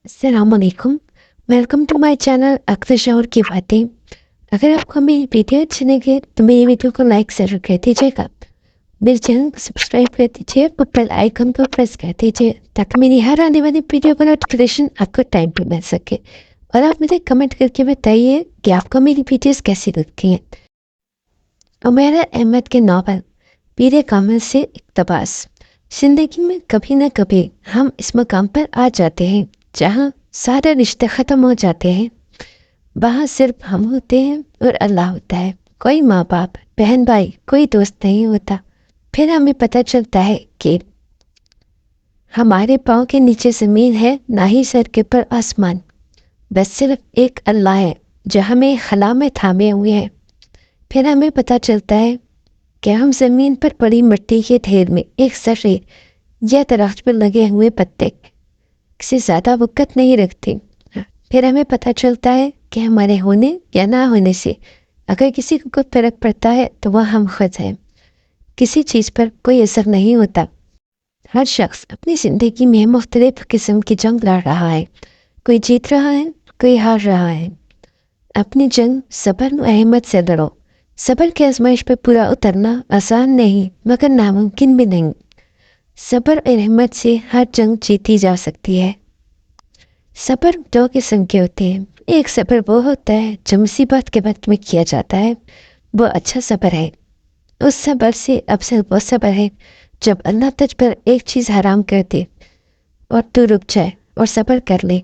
अस्सलाम वालेकुम। Welcome to my channel अक्सर शौर की बातें। अगर आपको मेरी वीडियो अच्छी लगे तो मेरी वीडियो को लाइक ज़रूर कर दीजिएगा। मेरे चैनल को सब्सक्राइब कर दीजिए और बेल आइकन को प्रेस कर दीजिए ताकि मेरी हर आने वाली वीडियो का नोटिफिकेशन आपको टाइम पे मिल सके। और आप मुझे कमेंट करके बताइए कि आपको मेरी वीडियोस कैसी लगती हैं। उमैर अहमद के नावल पीर कामिल से इक़्तिबास। जिंदगी में कभी न कभी हम इस मुकाम पर आ जाते हैं जहाँ सारे रिश्ते ख़त्म हो जाते हैं। वहाँ सिर्फ हम होते हैं और अल्लाह होता है। कोई माँ बाप, बहन भाई, कोई दोस्त नहीं होता। फिर हमें पता चलता है कि हमारे पाँव के नीचे ज़मीन है, ना ही सर के ऊपर आसमान। बस सिर्फ एक अल्लाह है जो हमें खला में थामे हुए है। फिर हमें पता चलता है कि हम ज़मीन पर पड़ी मिट्टी के ढेर में एक सर्रे या दरख्त पर लगे हुए पत्ते से ज़्यादा वक़्त नहीं रखते। फिर हमें पता चलता है कि हमारे होने या ना होने से अगर किसी को कोई फ़र्क पड़ता है तो वह हम खुद हैं। किसी चीज़ पर कोई असर नहीं होता। हर शख्स अपनी ज़िंदगी में मुख्तलिफ किस्म की जंग लड़ रहा है। कोई जीत रहा है, कोई हार रहा है। अपनी जंग सब्र और हिम्मत से लड़ो। सब्र की आजमाइश पर पूरा उतरना आसान नहीं मगर नामुमकिन भी नहीं। सब्र और हिम्मत से हर जंग जीती जा सकती है। सब्र दो किस्म के होते हैं। एक सब्र वो होता है जो मुसीबत के वक्त में किया जाता है, वो अच्छा सब्र है। उस सब्र से अफसल वो सब्र है जब अल्लाह तुझ पर एक चीज़ हराम कर दे और तू रुक जाए और सब्र कर ले।